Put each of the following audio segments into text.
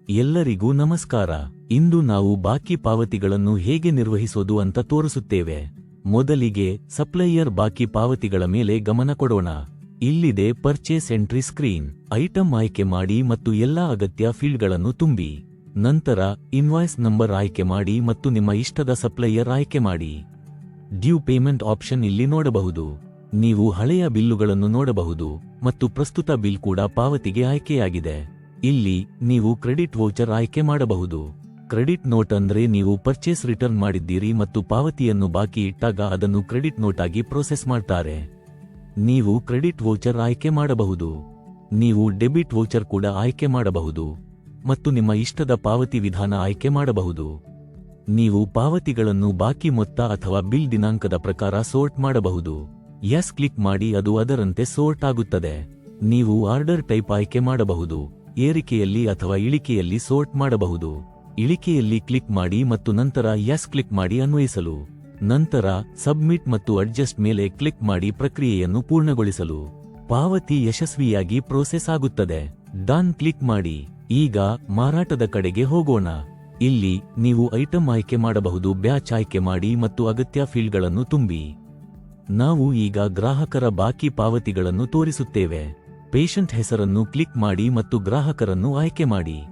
ಎಲ್ಲರಿಗೂ ನಮಸ್ಕಾರ. ಇಂದು ನಾವು ಬಾಕಿ ಪಾವತಿಗಳನ್ನು ಹೇಗೆ ನಿರ್ವಹಿಸೋದು ಅಂತ ತೋರಿಸುತ್ತೇವೆ. ಮೊದಲಿಗೆ ಸಪ್ಲೈಯರ್ ಬಾಕಿ ಪಾವತಿಗಳ ಮೇಲೆ ಗಮನ ಕೊಡೋಣ. ಇಲ್ಲಿದೆ ಪರ್ಚೇಸ್ ಎಂಟ್ರಿ ಸ್ಕ್ರೀನ್. ಐಟಂ ಆಯ್ಕೆ ಮಾಡಿ ಮತ್ತು ಎಲ್ಲಾ ಅಗತ್ಯ ಫೀಲ್ಡ್ಗಳನ್ನು ತುಂಬಿ. ನಂತರ ಇನ್ವಾಯ್ಸ್ ನಂಬರ್ ಆಯ್ಕೆ ಮಾಡಿ ಮತ್ತು ನಿಮ್ಮ ಇಷ್ಟದ ಸಪ್ಲೈಯರ್ ಆಯ್ಕೆ ಮಾಡಿ. ಡ್ಯೂ ಪೇಮೆಂಟ್ ಆಪ್ಷನ್ ಇಲ್ಲಿ ನೋಡಬಹುದು. ನೀವು ಹಳೆಯ ಬಿಲ್ಲುಗಳನ್ನು ನೋಡಬಹುದು ಮತ್ತು ಪ್ರಸ್ತುತ ಬಿಲ್ ಕೂಡ ಪಾವತಿಗೆ ಆಯ್ಕೆಯಾಗಿದೆ. ಇಲ್ಲಿ ನೀವು ಕ್ರೆಡಿಟ್ ವೌಚರ್ ಆಯ್ಕೆ ಮಾಡಬಹುದು. ಕ್ರೆಡಿಟ್ ನೋಟ್ ಅಂದ್ರೆ ನೀವು ಪರ್ಚೇಸ್ ರಿಟರ್ನ್ ಮಾಡಿದ್ದೀರಿ ಮತ್ತು ಪಾವತಿಯನ್ನು ಬಾಕಿ ಇಟ್ಟಾಗ ಅದನ್ನು ಕ್ರೆಡಿಟ್ ನೋಟ್ ಆಗಿ ಪ್ರೋಸೆಸ್ ಮಾಡ್ತಾರೆ. ನೀವು ಕ್ರೆಡಿಟ್ ವೌಚರ್ ಆಯ್ಕೆ ಮಾಡಬಹುದು. ನೀವು ಡೆಬಿಟ್ ವೌಚರ್ ಕೂಡ ಆಯ್ಕೆ ಮಾಡಬಹುದು ಮತ್ತು ನಿಮ್ಮ ಇಷ್ಟದ ಪಾವತಿ ವಿಧಾನ ಆಯ್ಕೆ ಮಾಡಬಹುದು. ನೀವು ಪಾವತಿಗಳನ್ನು ಬಾಕಿ ಮೊತ್ತ ಅಥವಾ ಬಿಲ್ ದಿನಾಂಕದ ಪ್ರಕಾರ ಸೋರ್ಟ್ ಮಾಡಬಹುದು. ಎಸ್ ಕ್ಲಿಕ್ ಮಾಡಿ, ಅದು ಅದರಂತೆ ಸೋರ್ಟ್ ಆಗುತ್ತದೆ. ನೀವು ಆರ್ಡರ್ ಟೈಪ್ ಆಯ್ಕೆ ಮಾಡಬಹುದು. ಏರಿಕೆಯಲ್ಲಿ ಅಥವಾ ಇಳಿಕೆಯಲ್ಲಿ ಸೋರ್ಟ್ ಮಾಡಬಹುದು. ಇಳಿಕೆಯಲ್ಲಿ ಕ್ಲಿಕ್ ಮಾಡಿ ಮತ್ತು ನಂತರ ಎಸ್ ಕ್ಲಿಕ್ ಮಾಡಿ ಅನ್ವಯಿಸಲು. ನಂತರ ಸಬ್ಮಿಟ್ ಮತ್ತು ಅಡ್ಜಸ್ಟ್ ಮೇಲೆ ಕ್ಲಿಕ್ ಮಾಡಿ ಪ್ರಕ್ರಿಯೆಯನ್ನು ಪೂರ್ಣಗೊಳಿಸಲು. ಪಾವತಿ ಯಶಸ್ವಿಯಾಗಿ ಪ್ರೋಸೆಸ್ ಆಗುತ್ತದೆ. ಡನ್ ಕ್ಲಿಕ್ ಮಾಡಿ. ಈಗ ಮಾರಾಟದ ಕಡೆಗೆ ಹೋಗೋಣ. ಇಲ್ಲಿ ನೀವು ಐಟಂ ಆಯ್ಕೆ ಮಾಡಬಹುದು. ಬ್ಯಾಚ್ ಆಯ್ಕೆ ಮಾಡಿ ಮತ್ತು ಅಗತ್ಯ ಫೀಲ್ಡ್ಗಳನ್ನು ತುಂಬಿ. ನಾವು ಈಗ ಗ್ರಾಹಕರ ಬಾಕಿ ಪಾವತಿಗಳನ್ನು ತೋರಿಸುತ್ತೇವೆ. ಪೇಷಂಟ್ ಹೆಸರನ್ನು ಕ್ಲಿಕ್ ಮಾಡಿ ಮತ್ತು ಗ್ರಾಹಕರನ್ನು ಆಯ್ಕೆ ಮಾಡಿ.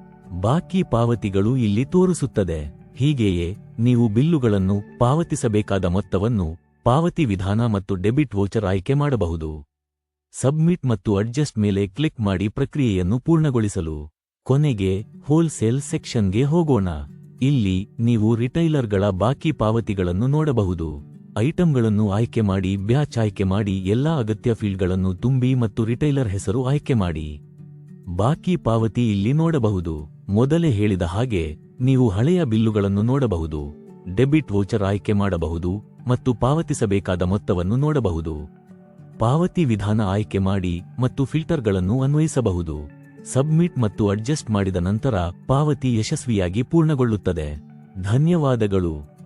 ಬಾಕಿ ಪಾವತಿಗಳು ಇಲ್ಲಿ ತೋರಿಸುತ್ತದೆ. ಹೀಗೆಯೇ ನೀವು ಬಿಲ್ಲುಗಳನ್ನು, ಪಾವತಿಸಬೇಕಾದ ಮೊತ್ತವನ್ನು, ಪಾವತಿ ವಿಧಾನ ಮತ್ತು ಡೆಬಿಟ್ ವೌಚರ್ ಆಯ್ಕೆ ಮಾಡಬಹುದು. ಸಬ್ಮಿಟ್ ಮತ್ತು ಅಡ್ಜಸ್ಟ್ ಮೇಲೆ ಕ್ಲಿಕ್ ಮಾಡಿ ಪ್ರಕ್ರಿಯೆಯನ್ನು ಪೂರ್ಣಗೊಳಿಸಲು. ಕೊನೆಗೆ ಹೋಲ್ಸೇಲ್ ಸೆಕ್ಷನ್ಗೆ ಹೋಗೋಣ. ಇಲ್ಲಿ ನೀವು ರಿಟೈಲರ್ಗಳ ಬಾಕಿ ಪಾವತಿಗಳನ್ನು ನೋಡಬಹುದು. ಐಟಂಗಳನ್ನು ಆಯ್ಕೆ ಮಾಡಿ, ಬ್ಯಾಚ್ ಆಯ್ಕೆ ಮಾಡಿ, ಎಲ್ಲಾ ಅಗತ್ಯ ಫೀಲ್ಡ್ಗಳನ್ನು ತುಂಬಿ ಮತ್ತು ರಿಟೈಲರ್ ಹೆಸರು ಆಯ್ಕೆ ಮಾಡಿ. ಬಾಕಿ ಪಾವತಿ ಇಲ್ಲಿ ನೋಡಬಹುದು. ಮೊದಲೇ ಹೇಳಿದ ಹಾಗೆ ನೀವು ಹಳೆಯ ಬಿಲ್ಲುಗಳನ್ನು ನೋಡಬಹುದು, ಡೆಬಿಟ್ ವೌಚರ್ ಆಯ್ಕೆ ಮಾಡಬಹುದು ಮತ್ತು ಪಾವತಿಸಬೇಕಾದ ಮೊತ್ತವನ್ನು ನೋಡಬಹುದು. ಪಾವತಿ ವಿಧಾನ ಆಯ್ಕೆ ಮಾಡಿ ಮತ್ತು ಫಿಲ್ಟರ್ಗಳನ್ನು ಅನ್ವಯಿಸಬಹುದು. ಸಬ್ಮಿಟ್ ಮತ್ತು ಅಡ್ಜಸ್ಟ್ ಮಾಡಿದ ನಂತರ ಪಾವತಿ ಯಶಸ್ವಿಯಾಗಿ ಪೂರ್ಣಗೊಳ್ಳುತ್ತದೆ. ಧನ್ಯವಾದಗಳು.